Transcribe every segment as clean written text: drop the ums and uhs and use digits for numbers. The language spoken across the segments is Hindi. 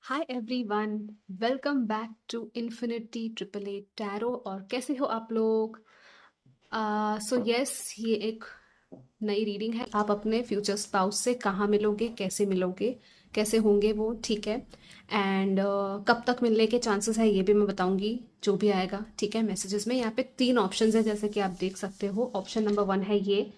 Hi everyone, welcome back to infinity triple A tarot. और कैसे हो आप लोग? सो यस, ये एक नई रीडिंग है। आप अपने फ्यूचर स्पाउस से कहाँ मिलोगे, कैसे मिलोगे, कैसे होंगे वो, ठीक है। एंड कब तक मिलने के चांसेस है ये भी मैं बताऊंगी, जो भी आएगा, ठीक है। मैसेजेस में यहाँ पे 3 ऑप्शंस है, जैसे कि आप देख सकते हो। ऑप्शन नंबर 1 है ये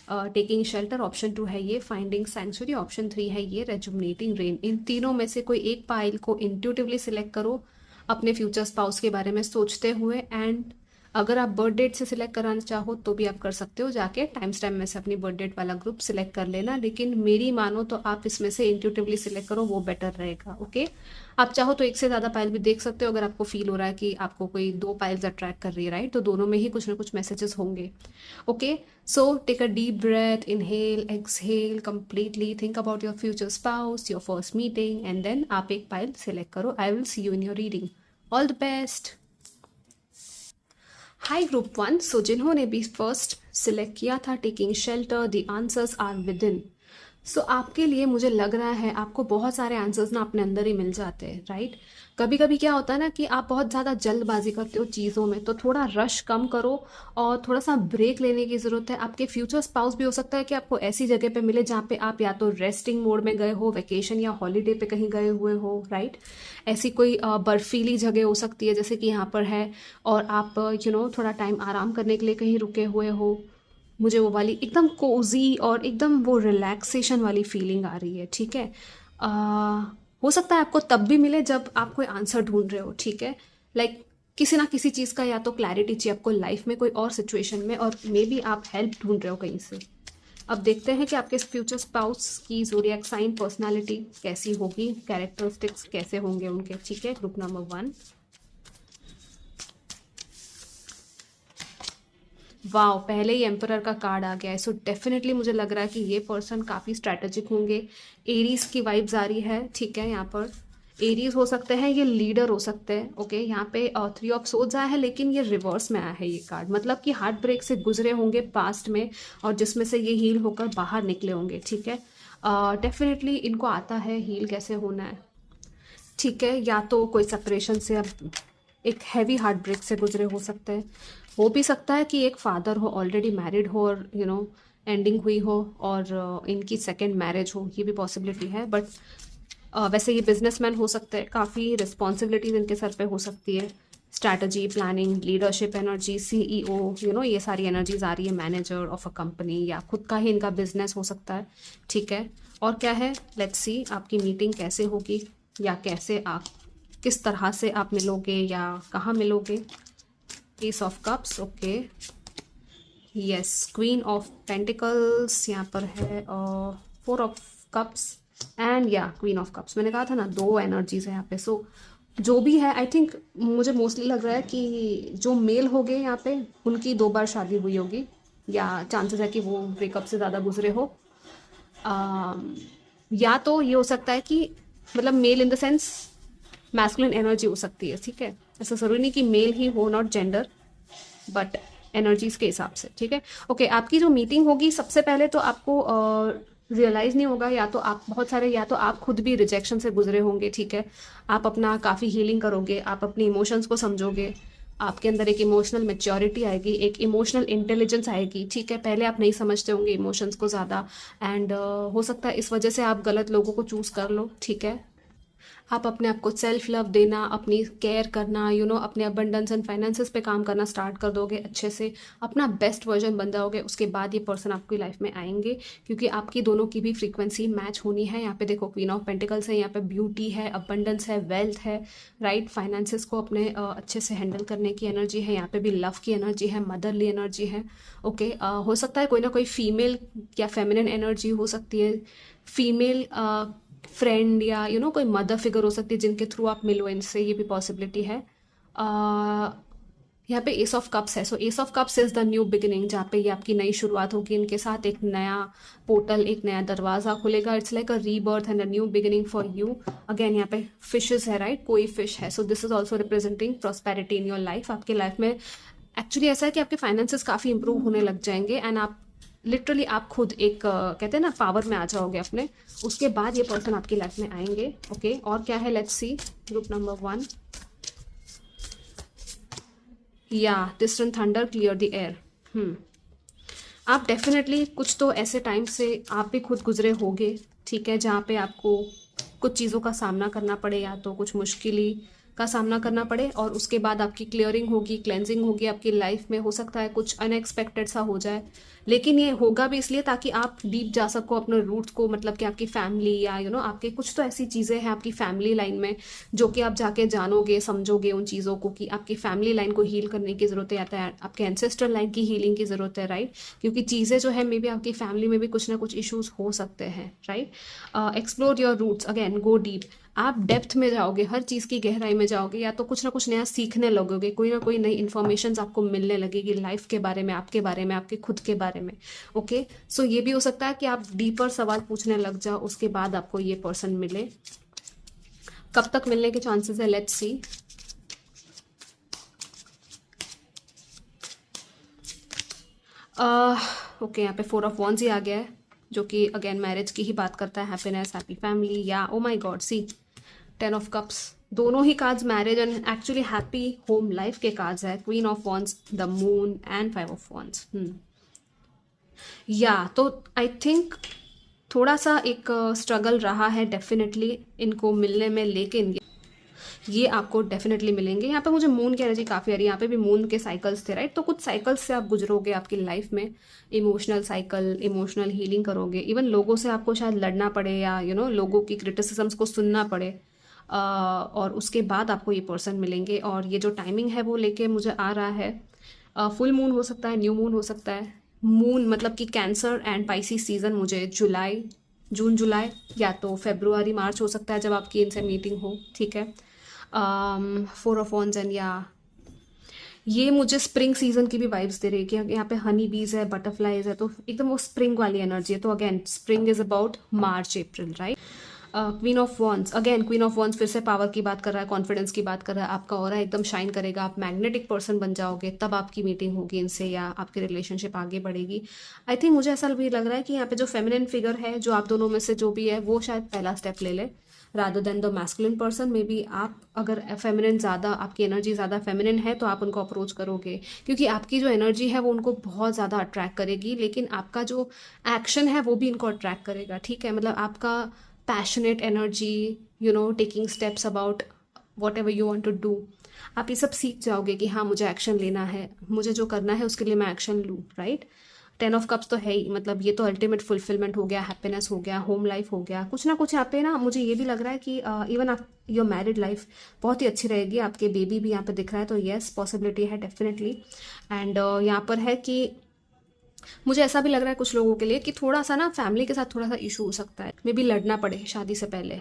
टेकिंग शेल्टर, ऑप्शन 2 है ये फाइंडिंग सैंक्चुरी, ऑप्शन 3 है ये रेजुमिनेटिंग रेन। इन तीनों में से कोई एक पाइल को इंट्यूटिवली सिलेक्ट करो अपने फ्यूचर स्पाउस के बारे में सोचते हुए। एंड अगर आप बर्थ डेट से सिलेक्ट कराना चाहो तो भी आप कर सकते हो, जाके टाइम स्टैम्प में से अपनी बर्थ डेट वाला ग्रुप सिलेक्ट कर लेना। लेकिन मेरी मानो तो आप इसमें से इंट्यूटिवली सिलेक्ट करो, वो बेटर रहेगा। ओके, आप चाहो तो एक से ज़्यादा पाइल भी देख सकते हो, अगर आपको फील हो रहा है कि आपको कोई 2 पाइल्स अट्रैक्ट कर रही है, राइट, तो दोनों में ही कुछ ना कुछ मैसेजेस होंगे। Okay, so take a deep breath, inhale, exhale completely, think about your future spouse, your first meeting, and then आप एक पाइल select करो। I will see you in your reading. All the best. Hi group 1, so जिन्होंने भी first select किया था taking shelter, the answers are within. सो आपके लिए मुझे लग रहा है आपको बहुत सारे आंसर्स ना अपने अंदर ही मिल जाते हैं, राइट। कभी कभी क्या होता है ना कि आप बहुत ज़्यादा जल्दबाजी करते हो चीज़ों में, तो थोड़ा रश कम करो और थोड़ा सा ब्रेक लेने की ज़रूरत है। आपके फ्यूचर स्पाउस भी हो सकता है कि आपको ऐसी जगह पे मिले जहाँ पे आप या तो रेस्टिंग मोड में गए हो, वेकेशन या हॉलीडे पे कहीं गए हुए हो, राइट। ऐसी कोई बर्फीली जगह हो सकती है जैसे कि यहाँ पर है, और आप थोड़ा टाइम आराम करने के लिए कहीं रुके हुए हो। मुझे वो वाली एकदम कोजी और एकदम वो रिलैक्सेशन वाली फीलिंग आ रही है, ठीक है। आ, हो सकता है आपको तब भी मिले जब आप कोई आंसर ढूंढ रहे हो, ठीक है। लाइक किसी ना किसी चीज़ का या तो क्लैरिटी चाहिए आपको लाइफ में कोई और सिचुएशन में, और मे बी आप हेल्प ढूंढ रहे हो कहीं से। अब देखते हैं कि आपके फ्यूचर स्पाउस की ज़ोडिएक साइन पर्सनालिटी कैसी होगी, कैरेक्टरिस्टिक्स कैसे होंगे उनके, ठीक है। ग्रुप नंबर 1, वाओ, पहले ही एम्परर का कार्ड आ गया है। सो डेफिनेटली मुझे लग रहा है कि ये पर्सन काफ़ी स्ट्रैटेजिक होंगे। एरीज की वाइब्स आ रही है, ठीक है। यहाँ पर एरीज हो सकते हैं, ये लीडर हो सकते हैं। ओके, यहाँ पे 3 ऑफ सोर्ड्स आया है, लेकिन ये रिवर्स में आया है ये कार्ड, मतलब कि हार्ट ब्रेक से गुजरे होंगे पास्ट में, और जिसमें से ये हील होकर बाहर निकले होंगे, ठीक है। डेफिनेटली इनको आता है हील कैसे होना है, ठीक है। या तो कोई सेपरेशन से अब एक हैवी हार्ट ब्रेक से गुजरे हो सकते हैं। हो भी सकता है कि एक फादर हो, ऑलरेडी मैरिड हो, और एंडिंग हुई हो, और इनकी सेकंड मैरिज हो, ये भी पॉसिबिलिटी है। बट वैसे ये बिजनेसमैन हो सकते हैं, काफ़ी रिस्पॉन्सिबिलिटीज इनके सर पे हो सकती है। Strategy, planning, leadership energy, CEO, ये सारी एनर्जीज आ रही है। मैनेजर ऑफ अ कंपनी, या खुद का ही इनका बिजनेस हो सकता है, ठीक है। और क्या है, लेट्स सी आपकी मीटिंग कैसे होगी, या कैसे आप, किस तरह से आप मिलोगे या कहाँ मिलोगे। S of cups, okay, yes, queen of pentacles यहाँ पर है, और 4 ऑफ कप्स, एंड या क्वीन ऑफ कप्स। मैंने कहा था ना, 2 एनर्जीज है यहाँ पे। सो जो भी है, आई थिंक मुझे मोस्टली लग रहा है कि जो मेल हो गए यहाँ पे, उनकी 2 बार शादी हुई होगी, या चांसेस है कि वो ब्रेकअप से ज़्यादा गुजरे हो। या तो ये हो सकता है कि मतलब male in the sense masculine energy हो सकती है, ठीक है। ऐसा ज़रूरी नहीं कि मेल ही हो, नॉट जेंडर, बट एनर्जीज के हिसाब से, ठीक है। ओके, आपकी जो मीटिंग होगी, सबसे पहले तो आपको रियलाइज़ नहीं होगा, या तो आप बहुत सारे, या तो आप खुद भी रिजेक्शन से गुजरे होंगे, ठीक है। आप अपना काफ़ी हीलिंग करोगे, आप अपनी इमोशंस को समझोगे, आपके अंदर एक इमोशनल मेच्योरिटी आएगी, एक इमोशनल इंटेलिजेंस आएगी, ठीक है। पहले आप नहीं समझते होंगे इमोशंस को ज़्यादा, एंड हो सकता है इस वजह से आप गलत लोगों को चूज़ कर लो, ठीक है। आप अपने आप को सेल्फ लव देना, अपनी केयर करना, अपने अबंडेंस एंड फाइनेंसेस पे काम करना स्टार्ट कर दोगे, अच्छे से अपना बेस्ट वर्जन बन जाओगे। उसके बाद ये पर्सन आपकी लाइफ में आएंगे, क्योंकि आपकी दोनों की भी फ्रीक्वेंसी मैच होनी है। यहाँ पे देखो, क्वीन ऑफ पेंटिकल्स है, यहाँ पे ब्यूटी है, अबंडेंस है, वेल्थ है, राइट। फाइनेंसेस को अपने अच्छे से हैंडल करने की एनर्जी है। यहाँ पे भी लव की एनर्जी है, मदरली एनर्जी है। ओके, हो सकता है कोई ना कोई फीमेल या फेमिनिन एनर्जी हो सकती है, फीमेल फ्रेंड, या कोई मदर फिगर हो सकती है जिनके थ्रू आप मिलो इनसे, ये भी पॉसिबिलिटी है। यहाँ पे एस ऑफ कप्स है। So ace of cups is the new beginning, जहाँ पे ये आपकी नई शुरुआत होगी इनके साथ। एक नया पोर्टल, एक नया दरवाजा खुलेगा। It's like a rebirth and a new beginning for you. Again यहाँ पे फिशेस है, राइट, कोई फिश है। So this is also representing prosperity in your life. आपके लाइफ में एक्चुअली ऐसा है कि आपके फाइनेंसेस काफ़ी इंप्रूव होने लग जाएंगे, एंड आप लिटरली आप खुद एक कहते हैं ना पावर में आ जाओगे अपने, उसके बाद ये पर्सन आपकी लाइफ में आएंगे। ओके, और क्या है, लेट्स सी ग्रुप नंबर 1। या distant thunder clear the air. आप डेफिनेटली कुछ तो ऐसे टाइम से आप भी खुद गुजरे होगे, ठीक है, जहाँ पे आपको कुछ चीज़ों का सामना करना पड़े, या तो कुछ मुश्किल का सामना करना पड़े, और उसके बाद आपकी क्लियरिंग होगी, क्लेंजिंग होगी आपकी लाइफ में। हो सकता है कुछ अनएक्सपेक्टेड सा हो जाए, लेकिन ये होगा भी इसलिए ताकि आप डीप जा सको अपने रूट्स को, मतलब कि आपकी फैमिली या आपके कुछ तो ऐसी चीज़ें हैं आपकी फैमिली लाइन में जो कि आप जाके जानोगे, समझोगे उन चीज़ों को कि आपकी फैमिली लाइन को हील करने की ज़रूरत है, या तो आपके एंसेस्टर लाइन की हीलिंग की ज़रूरत है, राइट। क्योंकि चीज़ें जो है मे बी आपकी फैमिली में भी कुछ ना कुछ इश्यूज हो सकते हैं, right. Explore your roots, again go deep. आप डेप्थ में जाओगे, हर चीज़ की गहराई में जाओगे, या तो कुछ ना कुछ नया सीखने लगोगे, कोई ना कोई नई इन्फॉर्मेशन आपको मिलने लगेगी लाइफ के बारे में, आपके बारे में, आपके खुद के बारे में। ओके, सो ये भी हो सकता है कि आप डीपर सवाल पूछने लग जाओ, उसके बाद आपको ये पर्सन मिले। कब तक मिलने के चांसेस है, लेट्स सी। ओके, यहाँ पे 4 ऑफ वॉन्ड्स ही आ गया है, जो कि अगेन मैरिज की ही बात करता है, हैप्पीनेस, हैप्पी फैमिली, या oh my God see 10 of cups. दोनों ही cards marriage and actually happy home life के कार्ड्स है। Queen of wands, the moon and 5 of wands. या तो आई थिंक थोड़ा सा एक स्ट्रगल रहा है डेफिनेटली इनको मिलने में, लेकिन ये आपको डेफिनेटली मिलेंगे। यहाँ पे मुझे मून की एनर्जी काफ़ी आ रही है, यहाँ पे भी मून के साइकिल्स थे, राइट। तो कुछ साइकिल्स से आप गुजरोगे आपकी लाइफ में, इमोशनल साइकिल, इमोशनल हीलिंग करोगे। इवन लोगों से आपको शायद लड़ना पड़े, या लोगों की क्रिटिसिज्म्स को सुनना पड़े, और उसके बाद आपको ये पर्सन मिलेंगे। और ये जो टाइमिंग है वो लेके मुझे आ रहा है, फुल मून हो सकता है, न्यू मून हो सकता है। मून मतलब कि कैंसर एंड पाइसिस सीजन मुझे जून जुलाई या तो फरवरी मार्च हो सकता है जब आपकी इनसे मीटिंग हो, ठीक है। 4 ऑफ वॉन्ड्स एंड या ये मुझे स्प्रिंग सीजन की भी वाइब्स दे रही है कि यहाँ पे हनी बीज है, बटरफ्लाईज है, तो एकदम वो स्प्रिंग वाली एनर्जी है। तो again spring is about March April, right. Queen of wands, again queen of wands फिर से पावर की बात कर रहा है, कॉन्फिडेंस की बात कर रहा है। आपका ऑरा एकदम शाइन करेगा, आप मैग्नेटिक पर्सन बन जाओगे, तब आपकी मीटिंग होगी इनसे या आपकी रिलेशनशिप आगे बढ़ेगी। आई थिंक मुझे ऐसा भी लग रहा है कि यहाँ पे जो फेमिनिन फिगर है, जो आप दोनों में से जो भी है, वो शायद पहला स्टेप ले ले rather than the masculine person. May be आप अगर फेमिनिन ज़्यादा, आपकी एनर्जी ज़्यादा फेमिनिन है तो आप उनको अप्रोच करोगे, क्योंकि आपकी जो एनर्जी है वो उनको बहुत ज़्यादा अट्रैक्ट करेगी, लेकिन आपका जो एक्शन है वो भी इनको अट्रैक्ट करेगा, ठीक है। मतलब आपका passionate energy, taking steps about whatever you want to do, आप ये सब सीख जाओगे कि हाँ मुझे एक्शन लेना है, मुझे जो करना है उसके लिए मैं एक्शन लूँ, राइट। 10 ऑफ कप्स तो है ही, मतलब ये तो अल्टीमेट फुलफिलमेंट हो गया, हैप्पीनेस हो गया, होम लाइफ हो गया, कुछ ना कुछ यहाँ पे ना मुझे ये भी लग रहा है कि इवन आप योर मैरिड लाइफ बहुत ही अच्छी रहेगी। आपके बेबी भी यहाँ पे दिख रहा है, तो येस पॉसिबिलिटी है डेफिनेटली। एंड यहाँ पर है कि मुझे ऐसा भी लग रहा है कुछ लोगों के लिए कि थोड़ा सा ना फैमिली के साथ थोड़ा सा इशू हो सकता है, मे बी लड़ना पड़े शादी से पहले,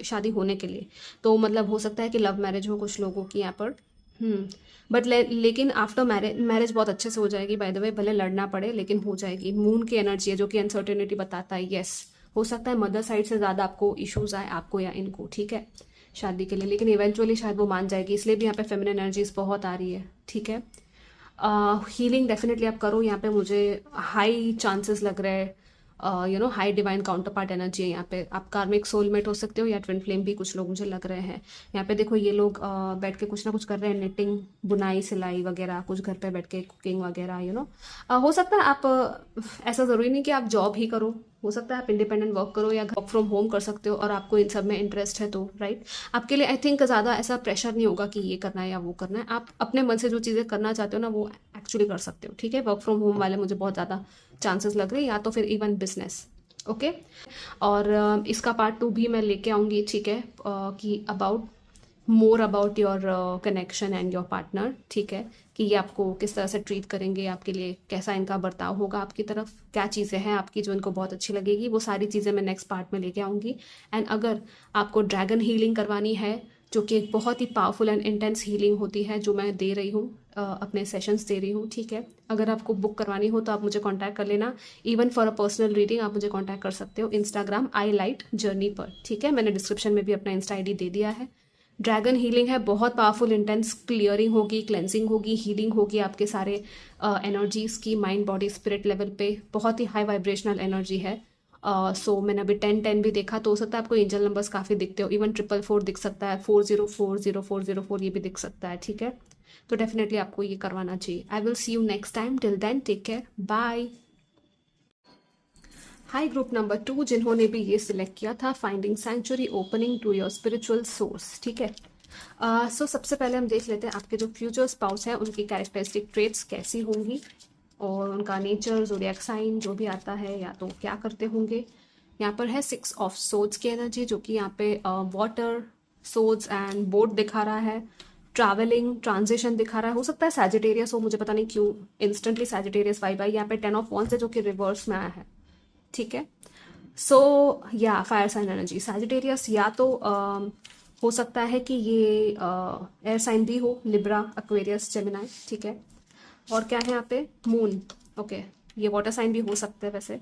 शादी होने के लिए। तो मतलब हो सकता है कि लव मैरिज हो कुछ लोगों की यहाँ पर। बट लेकिन आफ्टर मैरिज बहुत अच्छे से हो जाएगी, बाय द वे, भले लड़ना पड़े लेकिन हो जाएगी। मून की एनर्जी है जो कि अनसर्टेनिटी बताता है, येस हो सकता है मदर साइड से ज़्यादा आपको इश्यूज आए, आपको या इनको, ठीक है, शादी के लिए, लेकिन इवेंचुअली शायद वो मान जाएगी, इसलिए भी यहाँ पे फेमिनिन एनर्जीज बहुत आ रही है, ठीक है। हीलिंग डेफिनेटली आप करो, यहाँ पे मुझे हाई चांसेस लग रहे हैं, high divine counter part energy है यहाँ पे। आप कार्मिक सोलमेट हो सकते हो या ट्विन फ्लेम भी कुछ लोग मुझे लग रहे हैं। यहाँ पे देखो ये लोग बैठ के कुछ ना कुछ कर रहे हैं, निटिंग, बुनाई, सिलाई वगैरह, कुछ घर पे बैठ के कुकिंग वगैरह, हो सकता है आप ऐसा ज़रूरी नहीं कि आप जॉब ही करो, हो सकता है आप इंडिपेंडेंट वर्क करो या वर्क फ्रॉम होम कर सकते हो, और आपको इन सब में इंटरेस्ट है तो, राइट। आपके लिए आई थिंक ज़्यादा ऐसा प्रेशर नहीं होगा कि ये करना है या वो करना है, आप अपने मन से जो चीज़ें करना चाहते हो ना वो एक्चुअली कर सकते हो, ठीक है। वर्क फ्रॉम होम वाले मुझे बहुत ज़्यादा चांसेस लग रहे हैं, या तो फिर इवन बिजनेस, ओके। और इसका पार्ट 2 भी मैं लेके आऊँगी, ठीक है, कि more about your connection and your partner, ठीक है, कि ये आपको किस तरह से ट्रीट करेंगे, आपके लिए कैसा इनका बर्ताव होगा आपकी तरफ, क्या चीज़ें हैं आपकी जो इनको बहुत अच्छी लगेगी, वो सारी चीज़ें मैं नेक्स्ट पार्ट में लेके आऊँगी। एंड अगर आपको ड्रैगन हीलिंग करवानी है, जो कि एक बहुत ही पावरफुल एंड इंटेंस हीलिंग होती है, जो मैं दे रही हूँ, अपने सेशंस दे रही हूँ, ठीक है। अगर आपको बुक करवानी हो तो आप मुझे कांटेक्ट कर लेना, even for a personal reading आप मुझे कांटेक्ट कर सकते हो इंस्टाग्राम आई लाइट जर्नी पर, ठीक है। मैंने डिस्क्रिप्शन में भी अपना इंस्टा ID दे दिया है, ड्रैगन हीलिंग है, बहुत पावरफुल इंटेंस क्लियरिंग होगी, क्लेंजिंग होगी, हीलिंग होगी आपके सारे एनर्जीज की, माइंड बॉडी स्पिरिट लेवल पे बहुत ही हाई वाइब्रेशनल एनर्जी है। सो मैंने अभी 10-10 भी देखा, तो हो सकता है आपको एंजल नंबर्स काफ़ी दिखते हो, इवन 444 दिख सकता है, 4040404 ये भी दिख सकता है, ठीक है। तो डेफिनेटली आपको ये करवाना चाहिए। I will see you next time, till then take care, bye. Hi group number 2 जिन्होंने भी ये सिलेक्ट किया था, finding sanctuary, opening to your spiritual source, ठीक है। सो सबसे पहले हम देख लेते हैं आपके जो फ्यूचर स्पाउस हैं उनकी कैरेक्टरिस्टिक ट्रेट्स कैसी होंगी, और उनका नेचर, ज़ोडिएक साइन जो भी आता है, या तो क्या करते होंगे। यहाँ पर है 6 ऑफ सोर्ड्स की एनर्जी, जो कि यहाँ पे वाटर, सोर्ड्स एंड बोट दिखा रहा है, ट्रैवलिंग, ट्रांजिशन दिखा रहा है। हो सकता है सैजिटेरियस हो, मुझे पता नहीं क्यों इंस्टेंटली सैजिटेरियस वाइब आई। यहाँ पे 10 ऑफ वॉन्ड्स है जो कि रिवर्स में आया है, ठीक है। सो या फायर साइन एनर्जी सैजिटेरियस, या तो हो सकता है कि ये एयर साइन भी हो, लिब्रा, एक्वेरियस, जेमिनाई, ठीक है। और क्या है यहाँ पे, मून, ओके, ये वाटर साइन भी हो सकते हैं। वैसे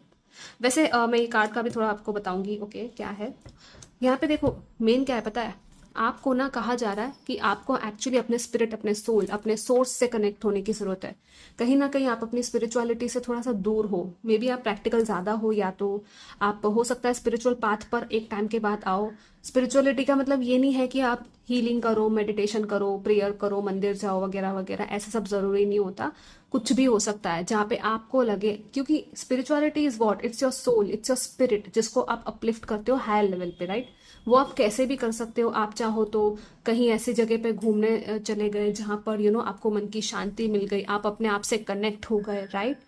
वैसे मैं ये कार्ड का भी थोड़ा आपको बताऊंगी, ओके क्या है यहाँ पे। देखो मेन क्या है पता है, आपको ना कहा जा रहा है कि आपको एक्चुअली अपने स्पिरिट, अपने सोल, अपने सोर्स से कनेक्ट होने की जरूरत है। कहीं ना कहीं आप अपनी स्पिरिचुअलिटी से थोड़ा सा दूर हो, मे बी आप प्रैक्टिकल ज़्यादा हो, या तो आप हो सकता है स्पिरिचुअल पाथ पर एक टाइम के बाद आओ। स्पिरिचुअलिटी का मतलब ये नहीं है कि आप हीलिंग करो, मेडिटेशन करो, प्रेयर करो, मंदिर जाओ वगैरह वगैरह, ऐसा सब ज़रूरी नहीं होता। कुछ भी हो सकता है जहाँ पे आपको लगे, क्योंकि spirituality is what, it's your soul, it's your spirit, जिसको आप अपलिफ्ट करते हो हायर लेवल पे, राइट। वो आप कैसे भी कर सकते हो। आप चाहो तो कहीं ऐसी जगह पे घूमने चले गए जहाँ पर आपको मन की शांति मिल गई, आप अपने आप से कनेक्ट हो गए, राइट।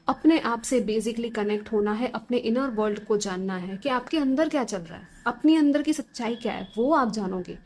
अपने आप से बेसिकली कनेक्ट होना है, अपने इनर वर्ल्ड को जानना है कि आपके अंदर क्या चल रहा है, अपनी अंदर की सच्चाई क्या है, वो आप जानोगे।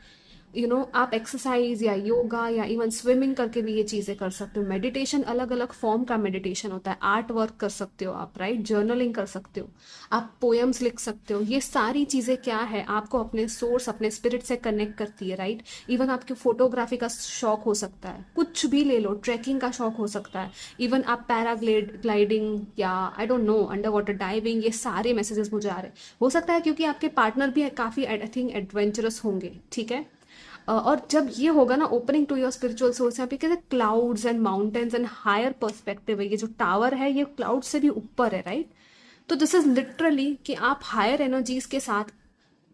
आप एक्सरसाइज या योगा या इवन स्विमिंग करके भी ये चीज़ें कर सकते हो। मेडिटेशन अलग अलग फॉर्म का मेडिटेशन होता है, आर्ट वर्क कर सकते हो आप, राइट, जर्नलिंग कर सकते हो, आप पोएम्स लिख सकते हो। ये सारी चीज़ें क्या है, आपको अपने सोर्स, अपने स्पिरिट से कनेक्ट करती है, राइट। इवन आपके फोटोग्राफी का शौक हो सकता है, कुछ भी ले लो, ट्रैकिंग का शौक हो सकता है, इवन आप पैराग्लाइडिंग या आई don't know under water diving, ये सारे मैसेजेस मुझे आ रहे हो सकता है क्योंकि आपके पार्टनर भी काफ़ी आई थिंक एडवेंचरस होंगे, ठीक है। और जब ये होगा ना, opening to your spiritual source, यहाँ पे कहते हैं clouds and mountains and higher perspective है। ये जो टावर है ये क्लाउड से भी ऊपर है, राइट। तो दिस इज लिटरली कि आप हायर एनर्जीज के साथ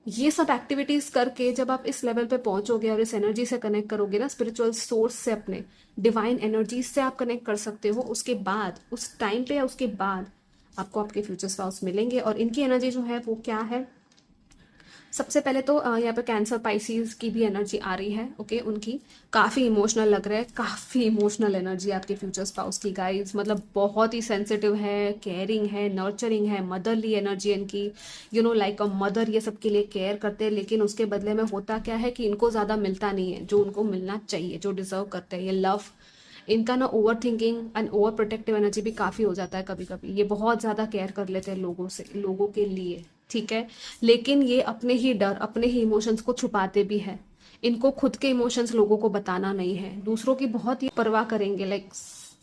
ये सब एक्टिविटीज करके जब आप इस लेवल पे पहुंचोगे और इस एनर्जी से कनेक्ट करोगे ना, स्पिरिचुअल सोर्स से, अपने डिवाइन एनर्जीज से आप कनेक्ट कर सकते हो। उसके बाद, उस टाइम पे या उसके बाद आपको आपके फ्यूचर स्पाउस मिलेंगे। और इनकी एनर्जी जो है वो क्या है, सबसे पहले तो यहाँ पे कैंसर, पाइसिस की भी एनर्जी आ रही है, ओके। उनकी काफ़ी इमोशनल लग रहा है, काफ़ी इमोशनल एनर्जी आपके फ्यूचर स्पाउस की, गाइस। मतलब बहुत ही सेंसिटिव है, केयरिंग है, नर्चरिंग है, मदरली एनर्जी इनकी, लाइक अ मदर, ये सब के लिए केयर करते हैं। लेकिन उसके बदले में होता क्या है कि इनको ज़्यादा मिलता नहीं है जो उनको मिलना चाहिए, जो डिजर्व करते हैं। ये लव, इनका ना over thinking and over protective energy भी काफ़ी हो जाता है कभी कभी। ये बहुत ज़्यादा केयर कर लेते हैं लोगों से, लोगों के लिए, ठीक है। लेकिन ये अपने ही डर, अपने ही इमोशंस को छुपाते भी है। इनको खुद के इमोशंस लोगों को बताना नहीं है, दूसरों की बहुत ही परवाह करेंगे, लाइक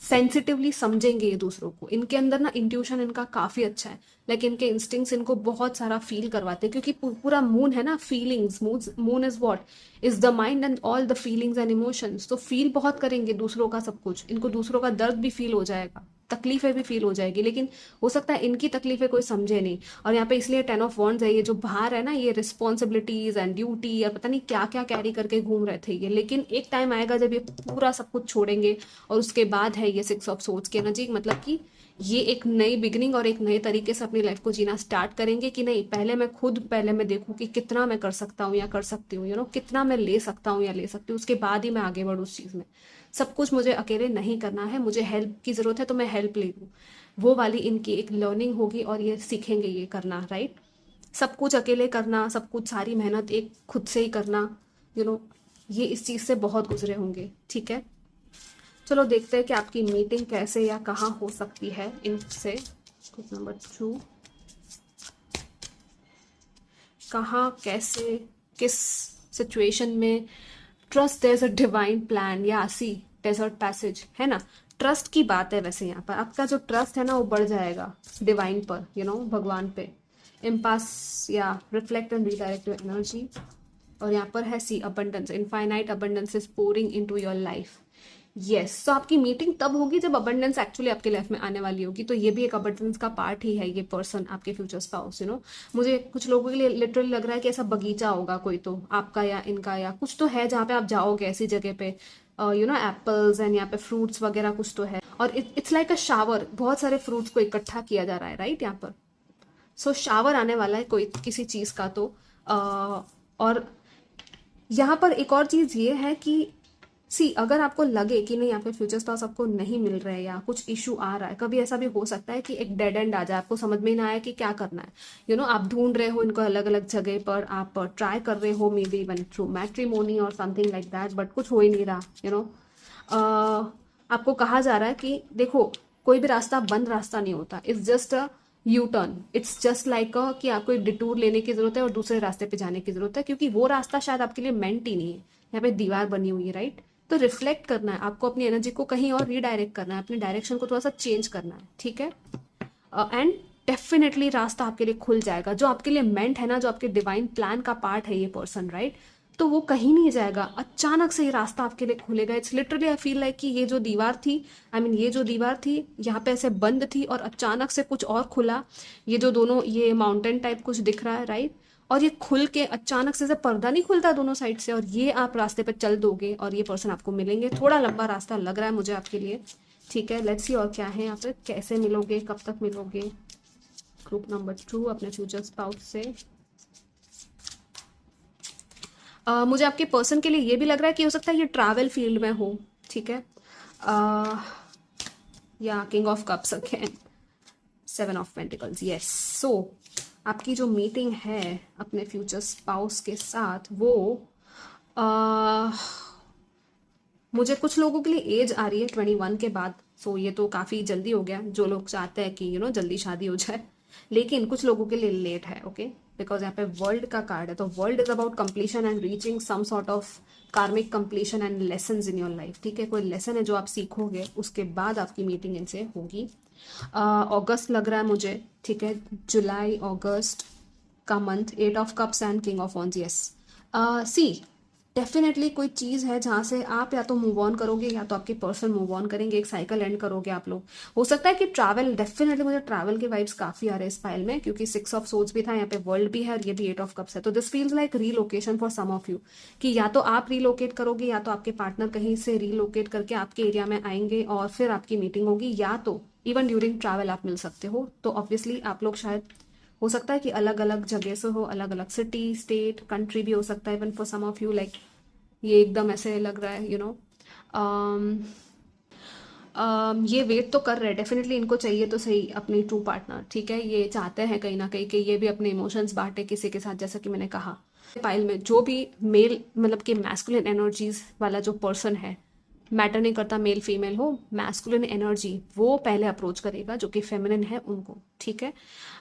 सेंसिटिवली समझेंगे ये दूसरों को। इनके अंदर ना इंट्यूशन इनका काफ़ी अच्छा है, लेकिन इनके इंस्टिंक्ट्स इनको बहुत सारा फील करवाते हैं, क्योंकि पूरा मून है ना, feelings, moon is what, is the mind and all the feelings and emotions. तो फील बहुत करेंगे दूसरों का सब कुछ, इनको दूसरों का दर्द भी फील हो जाएगा, तकलीफें भी फील हो जाएगी, लेकिन हो सकता है इनकी तकलीफें कोई समझे नहीं। और यहाँ पे इसलिए 10 ऑफ वॉन्ड्स है, ये जो बाहर है ना, ये रिस्पॉन्सिबिलिटीज एंड ड्यूटी और पता नहीं क्या क्या कैरी करके घूम रहे थे ये, लेकिन एक टाइम आएगा जब ये पूरा सब कुछ छोड़ेंगे। और उसके बाद है ये 6 ऑफ सोर्ड्स की एनर्जी, मतलब कि ये एक नई बिगनिंग और एक नए तरीके से अपनी लाइफ को जीना स्टार्ट करेंगे कि नहीं, पहले मैं देखूं कि कितना मैं कर सकता हूँ या कर सकती हूँ, कितना मैं ले सकता हूँ या ले सकती हूँ, उसके बाद ही मैं आगे बढ़ूँ उस चीज़ में। सब कुछ मुझे अकेले नहीं करना है, मुझे हेल्प की ज़रूरत है तो मैं हेल्प ले लूँ, वो वाली इनकी एक लर्निंग होगी और ये सीखेंगे ये करना, राइट। सब कुछ अकेले करना, सब कुछ, सारी मेहनत एक खुद से ही करना, ये इस चीज़ से बहुत गुजरे होंगे, ठीक है। चलो देखते हैं कि आपकी मीटिंग कैसे या कहाँ हो सकती है इनसे। ग्रुप नंबर 2, कहाँ, कैसे, किस सिचुएशन में। Trust there is a divine plan, या सी डेजर्ट पैसेज है ना, ट्रस्ट की बात है। वैसे यहाँ पर आपका जो ट्रस्ट है ना वो बढ़ जाएगा डिवाइन पर, भगवान पे। इम्पास या रिफ्लेक्ट एंड रीडायरेक्टिव एनर्जी, और यहाँ पर है see abundance, infinite abundance is pouring into your life. Yes, तो आपकी मीटिंग तब होगी जब अबंडेंस एक्चुअली आपके लाइफ में आने वाली होगी। तो ये भी एक अबंडेंस का पार्ट ही है ये पर्सन, आपके फ्यूचर स्पाउस, मुझे कुछ लोगों के लिए लिटरली लग रहा है कि ऐसा बगीचा होगा कोई, तो आपका या इनका या कुछ तो है जहाँ पे आप जाओगे ऐसी जगह पे, एप्पल्स एंड यहाँ पे फ्रूट्स वगैरह कुछ तो है, और इट्स लाइक अ शावर, बहुत सारे फ्रूट्स को इकट्ठा किया जा रहा है, राइट यहाँ पर। सो शावर आने वाला है कोई किसी चीज़ का, तो और यहाँ पर एक और चीज़ ये है कि अगर आपको लगे कि नहीं आपके फ्यूचर स्पाउस आपको नहीं मिल रहे हैं या कुछ इशू आ रहा है, कभी ऐसा भी हो सकता है कि एक डेड एंड आ जाए, आपको समझ में ही ना आए कि क्या करना है, आप ढूंढ रहे हो इनको अलग अलग जगह पर, आप ट्राई कर रहे हो may be even through matrimony और समथिंग लाइक दैट, बट कुछ हो ही नहीं रहा, आपको कहा जा रहा है कि देखो कोई भी रास्ता बंद रास्ता नहीं होता, it's just a U turn, it's just like कि आपको एक डिटूर लेने की जरूरत है और दूसरे रास्ते पे जाने की जरूरत है, क्योंकि वो रास्ता शायद आपके लिए मेंट ही नहीं है। यहाँ पे दीवार बनी हुई है, राइट। तो रिफ्लेक्ट करना है आपको, अपनी एनर्जी को कहीं और रीडायरेक्ट करना है, अपनी डायरेक्शन को थोड़ा सा चेंज करना है, ठीक है। एंड डेफिनेटली रास्ता आपके लिए खुल जाएगा, जो आपके लिए मेंट है ना, जो आपके डिवाइन प्लान का पार्ट है ये पर्सन, राइट। तो वो कहीं नहीं जाएगा, अचानक से ये रास्ता आपके लिए खुलेगा। It's literally I feel like कि ये जो दीवार थी, ये जो दीवार थी यहाँ पे ऐसे बंद थी और अचानक से कुछ और खुला, ये जो दोनों ये माउंटेन टाइप कुछ दिख रहा है, राइट, और ये खुल के अचानक से पर्दा नहीं खुलता दोनों साइड से, और ये आप रास्ते पे चल दोगे और ये पर्सन आपको मिलेंगे। थोड़ा लंबा रास्ता लग रहा है मुझे आपके लिए, ठीक है। लेट्स सी और क्या है यहाँ पे, कैसे मिलोगे, कब तक मिलोगे। ग्रुप नंबर 2 अपने फ्यूचर स्पाउस से। मुझे आपके पर्सन के लिए ये भी लग रहा है कि हो सकता है ये ट्रैवल फील्ड में हो, ठीक है। या king of cups again, 7 of pentacles, yes. So आपकी जो मीटिंग है अपने फ्यूचर स्पाउस के साथ, वो मुझे कुछ लोगों के लिए एज आ रही है 21 के बाद। सो ये तो काफ़ी जल्दी हो गया, जो लोग चाहते हैं कि जल्दी शादी हो जाए, लेकिन कुछ लोगों के लिए लेट है, ओके। बिकॉज यहाँ पे वर्ल्ड का कार्ड है, तो world is about completion and reaching some sort of karmic completion and lessons in your life, ठीक है। कोई लेसन है जो आप सीखोगे, उसके बाद आपकी मीटिंग इनसे होगी। अगस्त लग रहा है मुझे, ठीक है, जुलाई अगस्त का month, 8 of cups and king of wands, yes. See definitely कोई चीज़ है जहाँ से आप या तो मूव ऑन करोगे या तो आपके पर्सन मूव ऑन करेंगे, एक साइकिल एंड करोगे आप लोग। हो सकता है कि ट्रैवल, डेफिनेटली मुझे ट्रैवल के वाइब्स काफ़ी आ रहे हैं इस फाइल में, क्योंकि 6 ऑफ सोर्ड्स भी था, यहाँ पे वर्ल्ड भी है और ये भी 8 ऑफ कप्स है। तो this feels like relocation for some of you, कि या तो आप रीलोकेट करोगे या तो आपके पार्टनर कहीं से रीलोकेट करके आपके एरिया में आएंगे और फिर आपकी मीटिंग होगी, या तो इवन ड्यूरिंग ट्रैवल आप मिल सकते हो। तो ऑब्वियसली आप लोग शायद, हो सकता है कि अलग अलग जगह से हो, अलग अलग सिटी, स्टेट, कंट्री भी हो सकता है, even for some of you like ये एकदम ऐसे लग रहा है ये वेट तो कर रहे हैं डेफिनेटली, इनको चाहिए तो सही अपनी ट्रू पार्टनर, ठीक है। ये चाहते हैं कहीं ना कहीं कि ये भी अपने इमोशंस बांटे किसी के साथ, जैसा कि मैंने कहा फाइल में, जो भी मेल मतलब कि मैस्कुलिन एनर्जीज वाला जो पर्सन है, मैटर नहीं करता मेल फीमेल हो, मैस्कुलिन एनर्जी वो पहले अप्रोच करेगा, जो कि फेमिनिन है उनको, ठीक है।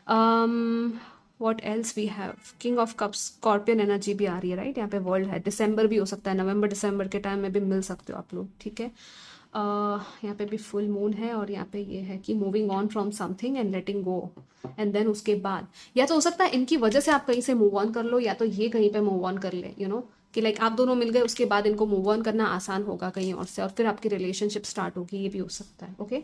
What else we have, king of cups, scorpion energy भी आ रही है, राइट। यहाँ पे वर्ल्ड है, दिसंबर भी हो सकता है, नवंबर दिसंबर के टाइम में भी मिल सकते हो आप लोग, ठीक है। यहाँ पे भी फुल मून है और यहाँ पे ये है कि moving on from something and letting go, and then उसके बाद या तो हो सकता है इनकी वजह से आप कहीं से मूव ऑन कर लो, या तो ये कहीं पे मूव ऑन कर ले, कि लाइक आप दोनों मिल गए, उसके बाद इनको मूव ऑन करना आसान होगा कहीं और से, और फिर आपकी रिलेशनशिप स्टार्ट होगी, ये भी हो सकता है, ओके।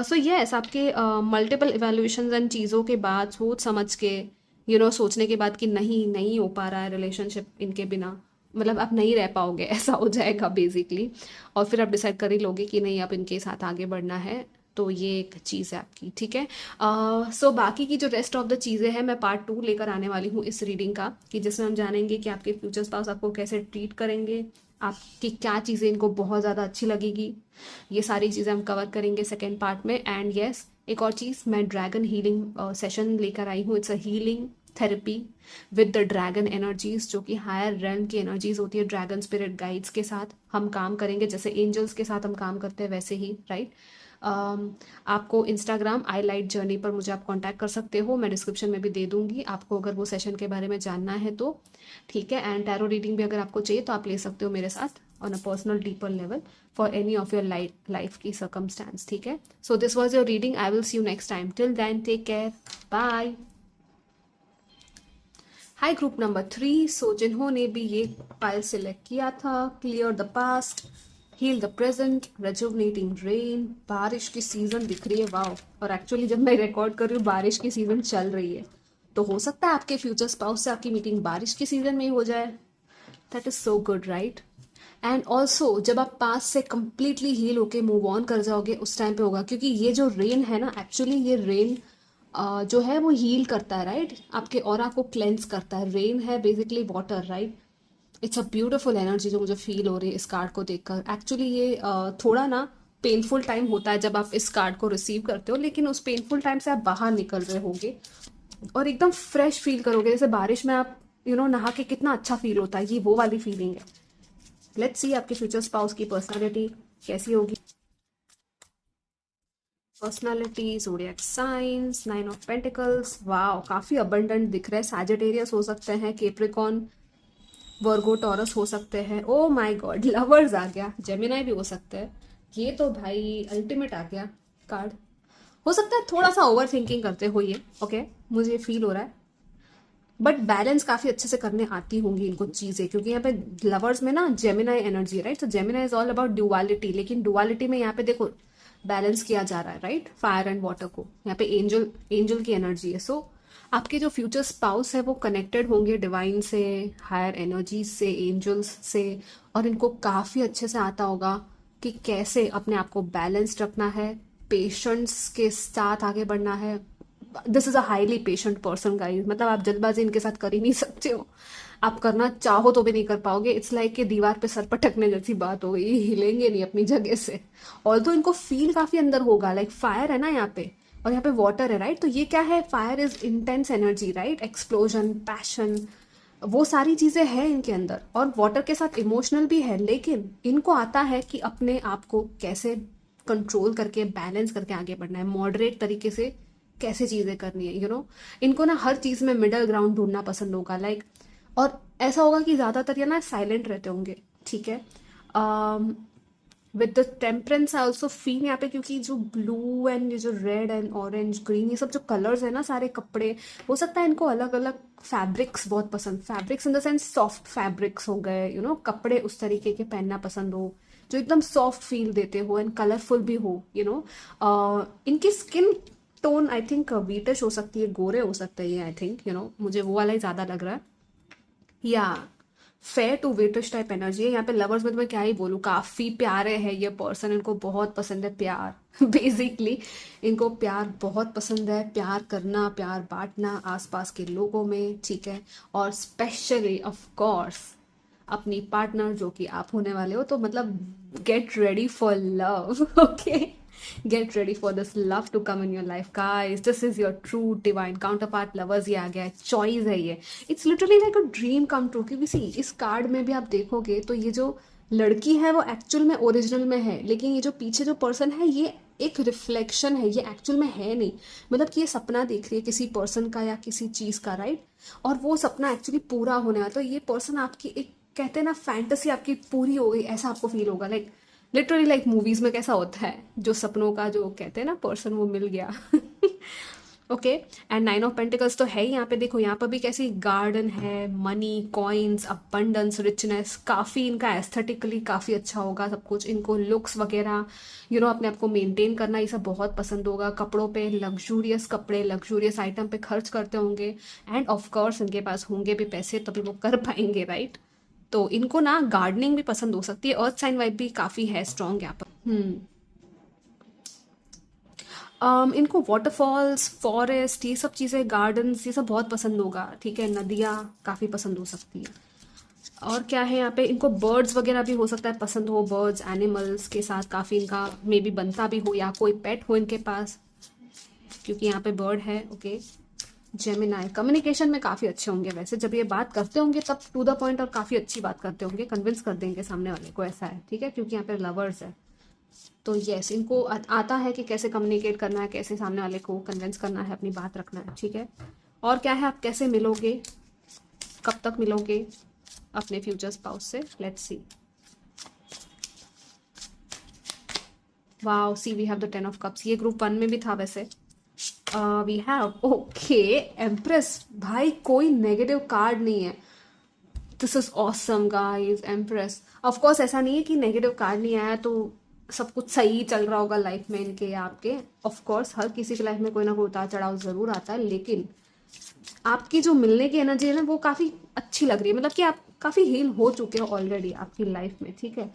सो यस, आपके मल्टीपल इवेल्युएशंस एंड चीज़ों के बाद, सोच समझ के सोचने के बाद कि नहीं हो पा रहा है रिलेशनशिप इनके बिना, मतलब आप नहीं रह पाओगे, ऐसा हो जाएगा बेसिकली, और फिर आप डिसाइड कर ही लोगे कि नहीं आप इनके साथ आगे बढ़ना है। तो ये एक चीज़ है आपकी, ठीक है। सो बाकी की जो रेस्ट ऑफ द चीज़ें हैं, मैं पार्ट 2 लेकर आने वाली हूँ इस रीडिंग का, कि जिसमें हम जानेंगे कि आपके फ्यूचर स्पाउस आपको कैसे ट्रीट करेंगे, आपकी क्या चीज़ें इनको बहुत ज़्यादा अच्छी लगेगी, ये सारी चीज़ें हम कवर करेंगे सेकेंड पार्ट में। एंड येस, एक और चीज़, मैं ड्रैगन हीलिंग सेशन लेकर आई हूँ, it's a healing therapy with the dragon energies, जो कि हायर रेल्म की एनर्जीज होती है। ड्रैगन स्पिरिट गाइड्स के साथ हम काम करेंगे, जैसे एंजल्स के साथ हम काम करते हैं वैसे ही, राइट। आपको इंस्टाग्राम आई लाइट जर्नी पर मुझे आप कांटेक्ट कर सकते हो, मैं डिस्क्रिप्शन में भी दे दूंगी आपको, अगर वो सेशन के बारे में जानना है तो, ठीक है। एंड टैरो रीडिंग भी अगर आपको चाहिए तो आप ले सकते हो मेरे साथ on a personal deeper level for any of your life की सर्कमस्टांस, ठीक है। So this was your reading, I will see you next time, till then take care, bye. Hi group number 3। So जिन्होंने भी ये फाइल सिलेक्ट किया था, clear the past, heal the present, rejuvenating rain, बारिश की सीजन दिख रही है, वाओ। और एक्चुअली जब मैं रिकॉर्ड कर रही हूँ बारिश की सीजन चल रही है, तो हो सकता है आपके फ्यूचर स्पाउस से आपकी मीटिंग बारिश की सीजन में ही हो जाए। That is so good, right? And also जब आप पास से कंप्लीटली हील होके मूव ऑन कर जाओगे उस टाइम पे होगा, क्योंकि ये जो रेन है ना, एक्चुअली ये रेन जो है वो हील करता है, राइट? आपके ऑरा को क्लेंस करता है। रेन है basically water, right? It's a beautiful energy जो मुझे फील हो रही है इस कार्ड को देखकर। एक्चुअली ये थोड़ा ना पेनफुल टाइम होता है जब आप इस कार्ड को रिसीव करते हो, लेकिन उस पेनफुल टाइम से आप बाहर निकल रहे होगे और एकदम फ्रेश फील करोगे। जैसे बारिश में आप नहा के कितना अच्छा फील होता है, ये वो वाली फीलिंग है। लेट्स सी आपके फ्यूचर स्पाउस की पर्सनालिटी कैसी होगी। Personality, zodiac science, 9 of pentacles, wow काफ़ी अबंडेंट दिख रहा है। सैजिटेरियस हो सकते हैं, कैप्रिकॉन, वर्गो, टॉरस हो सकते हैं। ओ माय गॉड, लवर्स आ गया। जेमिनाई भी हो सकते हैं। ये तो भाई अल्टीमेट आ गया कार्ड। हो सकता है थोड़ा सा ओवर थिंकिंग करते हो ये, ओके मुझे फील हो रहा है, बट बैलेंस काफी अच्छे से करने आती होंगी इनको चीजें, क्योंकि यहाँ पे लवर्स में ना जेमिनाई एनर्जी है, राइट? तो Gemini is all about duality, लेकिन ड्युअलिटी में यहाँ पे देखो बैलेंस किया जा रहा है, राइट? फायर एंड वाटर को। यहाँ पे एंजल एंजल की एनर्जी है। सो आपके जो फ्यूचर स्पाउस है वो कनेक्टेड होंगे डिवाइन से, हायर एनर्जीज से, एंजल्स से, और इनको काफी अच्छे से आता होगा कि कैसे अपने आप को बैलेंस्ड रखना है, पेशेंस के साथ आगे बढ़ना है। This is a highly patient person guys, मतलब आप जल्दबाजी इनके साथ कर ही नहीं सकते हो। आप करना चाहो तो भी नहीं कर पाओगे। इट्स लाइक कि दीवार पे सर पटकने जैसी बात हो गई, ये हिलेंगे नहीं अपनी जगह से। ऑल्दो इनको फील काफी अंदर होगा, लाइक फायर है ना यहाँ पे, और यहाँ पे वाटर है, राइट? तो ये क्या है, fire is intense energy, right? Explosion, passion, वो सारी चीजें हैं इनके अंदर, और वाटर के साथ इमोशनल भी है, लेकिन इनको आता है कि अपने आप को कैसे कंट्रोल करके बैलेंस करके आगे बढ़ना है, मॉडरेट तरीके से कैसे चीजें करनी है, इनको ना हर चीज में मिडल ग्राउंड ढूंढना पसंद होगा, लाइक। और ऐसा होगा कि ज्यादातर ये ना साइलेंट रहते होंगे, ठीक है? With the temperance I also feel यहाँ पे, क्योंकि जो ब्लू एंड ये जो रेड एंड ऑरेंज ग्रीन, ये सब जो कलर्स है ना सारे कपड़े, हो सकता है इनको अलग अलग फैब्रिक्स बहुत पसंद, fabrics in the sense soft fabrics हो गए, कपड़े उस तरीके के पहनना पसंद हो जो एकदम सॉफ्ट फील देते हो एंड कलरफुल भी हो, इनकी skin tone I think wheatish हो सकती है, गोरे हो सकते हैं आई थिंक, मुझे वो वाला ही ज्यादा लग रहा है। या फेयर टू वेटिश टाइप एनर्जी है यहाँ पे। लवर्स में तो मैं क्या ही बोलूँ, काफी प्यारे है ये पर्सन, इनको बहुत पसंद है प्यार बेसिकली इनको प्यार बहुत पसंद है, प्यार करना, प्यार बांटना आसपास के लोगों में, ठीक है? और स्पेशली ऑफ कोर्स अपनी पार्टनर जो कि आप होने वाले हो, तो मतलब get ready for love, okay? Get ready for this love to come in your life guys. This is your true divine counterpart lovers. ये आ गया है, चॉइस है ये। It's literally like a dream come true, क्योंकि सी इस कार्ड में भी आप देखोगे तो ये जो लड़की है वो एक्चुअल में ओरिजिनल में है, लेकिन ये जो पीछे जो पर्सन है ये एक रिफ्लेक्शन है, ये एक्चुअल में है नहीं। मतलब कि ये सपना देख रही है किसी पर्सन का या किसी चीज का, राइट? और वो सपना एक्चुअली पूरा होने वाला, तो ये पर्सन आपकी एक, कहते हैं ना, फैंटेसी आपकी पूरी हो गई, ऐसा आपको फील होगा। लाइक लिटरली लाइक मूवीज में कैसा होता है, जो सपनों का जो कहते हैं ना पर्सन, वो मिल गया ओके। एंड 9 ऑफ पेंटिकल्स तो है ही यहाँ पे। देखो यहाँ पर भी कैसी गार्डन है, मनी, कॉइन्स, अबंडेंस, रिचनेस, काफ़ी इनका एस्थेटिकली काफ़ी अच्छा होगा सब कुछ। इनको लुक्स वगैरह अपने आप को मेंटेन करना, ये सब बहुत पसंद होगा। कपड़ों पे लग्जूरियस कपड़े, लग्जूरियस आइटम पे खर्च करते होंगे, एंड ऑफ कोर्स इनके पास होंगे भी पैसे, तभी वो कर पाएंगे, राइट? तो इनको ना गार्डनिंग भी पसंद हो सकती है। अर्थ साइन वाइब भी काफ़ी है स्ट्रॉन्ग यहाँ पर। इनको वाटरफॉल्स, फॉरेस्ट, ये सब चीज़ें, गार्डन्स, ये सब बहुत पसंद होगा, ठीक है? नदियाँ काफ़ी पसंद हो सकती है। और क्या है यहाँ पे, इनको बर्ड्स वगैरह भी हो सकता है पसंद हो, बर्ड्स, एनिमल्स के साथ काफ़ी इनका मे बी बनता भी हो, या कोई पेट हो इनके पास, क्योंकि यहाँ पे बर्ड है, ओके? जेमिनाई कम्युनिकेशन में काफ़ी अच्छे होंगे वैसे, जब ये बात करते होंगे तब टू द पॉइंट और काफ़ी अच्छी बात करते होंगे, कन्विंस कर देंगे सामने वाले को, ऐसा है, ठीक है? क्योंकि यहाँ पे लवर्स है, तो यस इनको आता है कि कैसे कम्युनिकेट करना है, कैसे सामने वाले को कन्विंस करना है, अपनी बात रखना है, ठीक है? और क्या है, आप कैसे मिलोगे, कब तक मिलोगे अपने फ्यूचर स्पाउस से, let's see. Wow, see we have the 10 of cups. ये ग्रुप 1 में भी था वैसे, वी हैव ओके एम्प्रेस, भाई कोई नेगेटिव कार्ड नहीं है। This is awesome guys, empress. Of course ऐसा नहीं है कि नेगेटिव कार्ड नहीं आया तो सब कुछ सही चल रहा होगा लाइफ में इनके या आपके। ऑफ कोर्स हर किसी की लाइफ में कोई ना कोई उतार चढ़ाव जरूर आता है, लेकिन आपकी जो मिलने की एनर्जी है ना वो काफ़ी अच्छी लग रही है। मतलब कि आप काफ़ी हील हो चुके हो ऑलरेडी आपकी लाइफ में, ठीक है।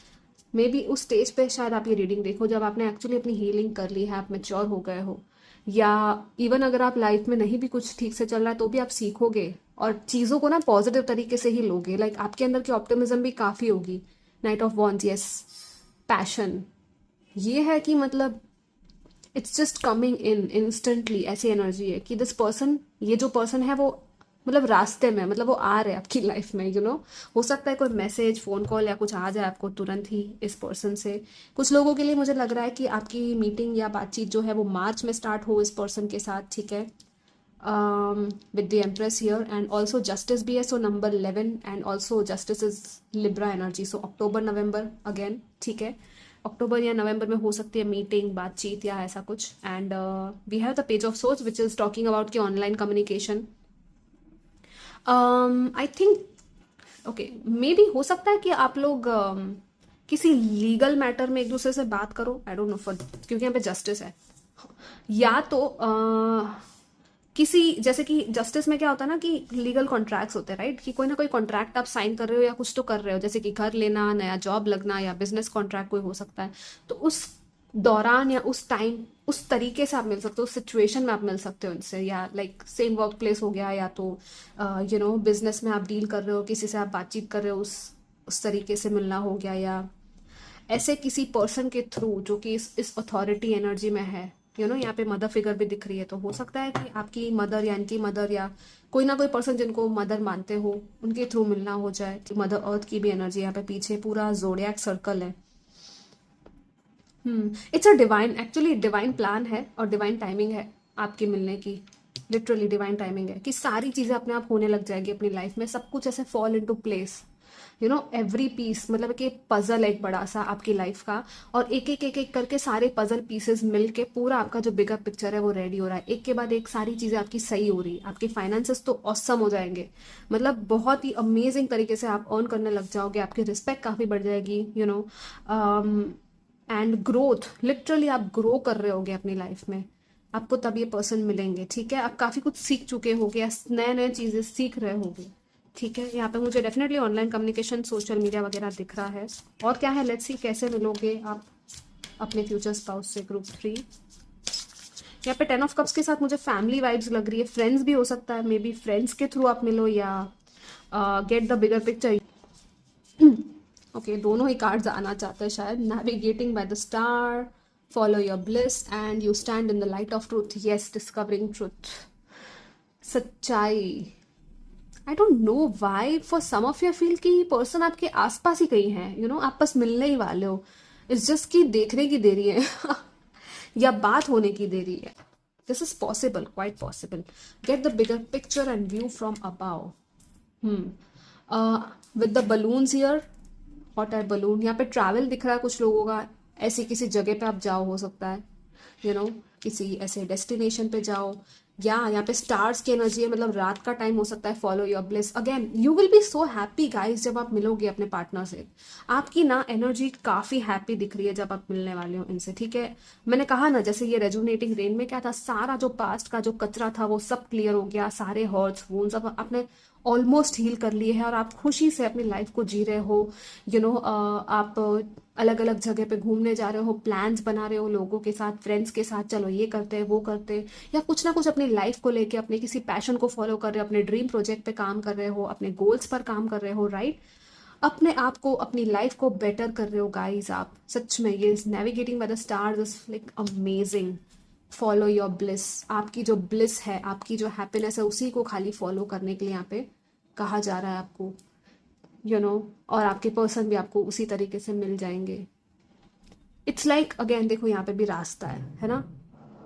मे बी उस स्टेज पे शायद आप ये रीडिंग देखो जब आपने एक्चुअली अपनी हीलिंग कर ली है, आप मेच्योर हो गए हो। या इवन अगर आप लाइफ में नहीं भी कुछ ठीक से चल रहा है तो भी आप सीखोगे और चीज़ों को ना पॉजिटिव तरीके से ही लोगे। लाइक आपके अंदर की ऑप्टिमिज्म भी काफ़ी होगी। Night of wands, yes, passion, ये है कि मतलब it's just coming in instantly. ऐसी एनर्जी है कि दिस पर्सन, ये जो पर्सन है वो मतलब रास्ते में, मतलब वो आ रहे हैं आपकी लाइफ में, यू नो। हो सकता है कोई मैसेज, फोन कॉल या कुछ आ जाए आपको तुरंत ही इस पर्सन से। कुछ लोगों के लिए मुझे लग रहा है कि आपकी मीटिंग या बातचीत जो है वो मार्च में स्टार्ट हो इस पर्सन के साथ, ठीक है। With the empress here and also justice भी है, so number 11 and also justice is Libra energy, so October November again, ठीक है। अक्टूबर या नवंबर में हो सकती है मीटिंग, बातचीत या ऐसा कुछ। And we have the page of source which is talking about की online communication. I think okay, maybe हो सकता है कि आप लोग किसी लीगल मैटर में एक दूसरे से बात करो। आई डोंट नो फॉर, क्योंकि यहाँ पे जस्टिस है। या तो किसी, जैसे कि जस्टिस में क्या होता है ना कि लीगल कॉन्ट्रैक्ट्स होते हैं, राइट। कि कोई ना कोई कॉन्ट्रैक्ट आप साइन कर रहे हो या कुछ तो कर रहे हो, जैसे कि घर लेना, नया जॉब लगना या बिजनेस कॉन्ट्रैक्ट कोई हो सकता है। तो उस दौरान या उस टाइम उस तरीके से आप मिल सकते हो, उस सिचुएशन में आप मिल सकते हो उनसे। या लाइक सेम वर्क प्लेस हो गया, या तो यू नो बिजनेस में आप डील कर रहे हो, किसी से आप बातचीत कर रहे हो, उस तरीके से मिलना हो गया। या ऐसे किसी पर्सन के थ्रू जो कि इस अथॉरिटी एनर्जी में है, यू नो। यहाँ पे मदर फिगर भी दिख रही है, तो हो सकता है कि आपकी मदर या इनकी मदर या कोई ना कोई पर्सन जिनको मदर मानते हो उनके थ्रू मिलना हो जाए। मदर अर्थ की भी एनर्जी यहाँ पे पीछे पूरा जोडियाक सर्कल है। It's a divine, actually divine plan है और डिवाइन टाइमिंग है आपके मिलने की। लिटरली डिवाइन टाइमिंग है कि सारी चीज़ें अपने आप होने लग जाएगी अपनी लाइफ में, सब कुछ ऐसे fall into place, you know. Every piece, मतलब कि पजल है एक बड़ा सा आपकी लाइफ का, और एक एक एक एक करके सारे पजल पीसेस मिल के पूरा आपका जो बिगर पिक्चर है वो रेडी हो रहा है। एक के बाद एक सारी चीज़ें आपकी सही हो रही है। आपके फाइनेंसेस तो ऑसम हो जाएंगे, मतलब बहुत ही अमेजिंग तरीके से आप अर्न करने लग जाओगे। आपकी रिस्पेक्ट काफ़ी बढ़ जाएगी, you know. And growth, literally आप ग्रो कर रहे होगे अपनी लाइफ में। आपको तब ये पर्सन मिलेंगे, ठीक है। आप काफ़ी कुछ सीख चुके होगे या नए नए चीज़ें सीख रहे होगे, ठीक है। यहाँ पे मुझे definitely online communication, social media वगैरह दिख रहा है। और क्या है, लेट्स सी कैसे मिलोगे आप अपने फ्यूचर स्पाउस से। ग्रुप 3, यहाँ पे 10 ऑफ कप्स के साथ मुझे फैमिली वाइब्स लग रही है। फ्रेंड्स भी हो सकता है, मे बी फ्रेंड्स के थ्रू आप मिलो या get the bigger picture. Okay, दोनों ही कार्ड्स आना चाहते हैं शायद। Navigating by the star, follow your bliss and you stand in the light of truth, yes, discovering truth, सच्चाई। I don't know why, for some of you feel कि पर्सन आपके आसपास ही कहीं है, यू नो। आप बस मिलने ही वाले हो, इट्स जस्ट कि देखने की देरी है या बात होने की देरी है। This is possible, quite possible. Gate the bigger picture and view from above. With the balloons here, hot air balloon. यहाँ पे ट्रैवल दिख रहा है कुछ लोगों का, ऐसी किसी जगह पे आप जाओ, हो सकता है, यू नो, किसी ऐसे डेस्टिनेशन पे जाओ। या यहाँ पे स्टार्स की एनर्जी है, मतलब रात का टाइम हो सकता है। Follow your bliss, again you will be so happy guys जब आप मिलोगे अपने पार्टनर से। आपकी ना एनर्जी काफ़ी हैप्पी दिख रही है जब आप मिलने वाले हो इनसे, ठीक है। मैंने कहा ना, जैसे ये रेजुनेटिंग रेन में क्या था, सारा जो पास्ट का जो कचरा था वो सब क्लियर हो गया, सारे हर्ट्स वूंड्स अब आपने ऑलमोस्ट हील कर लिए हैं और आप खुशी से अपनी लाइफ को जी रहे हो, यू नो। आप अलग अलग जगह पे घूमने जा रहे हो, प्लान्स बना रहे हो लोगों के साथ, फ्रेंड्स के साथ, चलो ये करते हैं वो करते हैं, या कुछ ना कुछ अपनी लाइफ को लेके अपने किसी पैशन को फॉलो कर रहे हो, अपने ड्रीम प्रोजेक्ट पे काम कर रहे हो, अपने गोल्स पर काम कर रहे हो, राइट। अपने आप को, अपनी लाइफ को बेटर कर रहे हो गाइज आप, सच में। ये navigating by the stars is like amazing. Follow your bliss, आपकी जो ब्लिस है, आपकी जो हैप्पीनेस है, उसी को खाली फॉलो करने के लिए यहाँ पे कहा जा रहा है आपको, यू नो। और आपके पर्सन भी आपको उसी तरीके से मिल जाएंगे। इट्स लाइक अगेन देखो, यहाँ पे भी रास्ता है ना।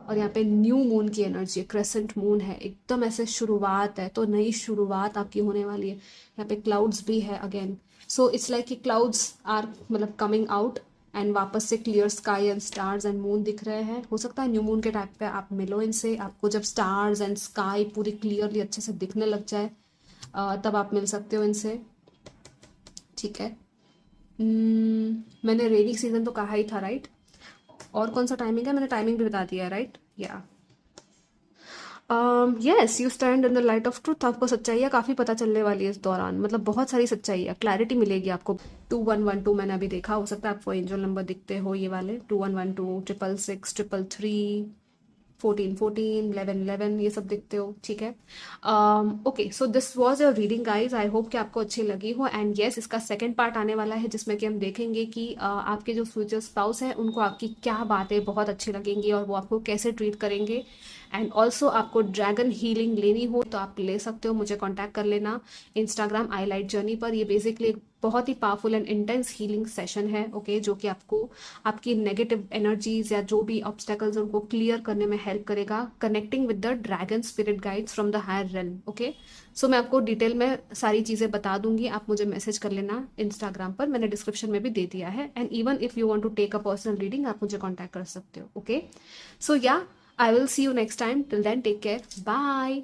और यहाँ पे न्यू मून की एनर्जी है, क्रेसेंट मून है, एकदम ऐसे शुरुआत है, तो नई शुरुआत आपकी होने वाली है। यहाँ पे क्लाउड्स भी है अगेन, सो इट्स लाइक कि क्लाउड्स आर मतलब कमिंग आउट एंड वापस से clear sky and stars and moon दिख रहे हैं। हो सकता है न्यू मून के टाइप पे आप मिलो इनसे, आपको जब स्टार्स एंड स्काई पूरी क्लियरली अच्छे से दिखने लग जाए तब आप मिल सकते हो इनसे, ठीक है। मैंने रेनी सीजन तो कहा ही था, राइट। और कौन सा टाइमिंग है, मैंने टाइमिंग भी बता दिया है, राइट। या yes, you stand in the light of truth. आपको सच्चाइयाँ काफ़ी पता चलने वाली है इस दौरान, मतलब बहुत सारी सच्चाइयाँ, क्लैरिटी मिलेगी आपको। 2112 मैंने अभी देखा, हो सकता है आपको एंजल नंबर दिखते हो ये वाले 2112, 666, 333, 1414, 1111, ये सब दिखते हो, ठीक है। Okay, so this was a reading guys, I hope कि आपको अच्छी लगी हो। एंड येस, इसका सेकंड पार्ट आने वाला है जिसमें कि हम देखेंगे कि आपके जो फ्यूचर स्पाउस है उनको आपकी क्या बातें बहुत अच्छी लगेंगी और वो आपको कैसे ट्रीट करेंगे। एंड ऑल्सो आपको ड्रैगन हीलिंग लेनी हो तो आप ले सकते हो, मुझे कॉन्टैक्ट कर लेना इंस्टाग्राम आई लाइट जर्नी पर। ये बेसिकली एक बहुत ही powerful and intense healing session है, ओके, जो कि आपको आपकी नेगेटिव एनर्जीज या जो भी ऑब्स्टेकल्स उनको क्लियर करने में हेल्प करेगा, connecting with the dragon spirit guides from the higher realm, okay. So मैं आपको डिटेल में सारी चीज़ें बता दूंगी, आप मुझे मैसेज कर लेना इंस्टाग्राम पर, मैंने डिस्क्रिप्शन में भी दे दिया है। And even if you want to take a personal reading आप मुझे कॉन्टैक्ट कर सकते हो, ओके। सो या, I will see you next time. Till then, take care. Bye.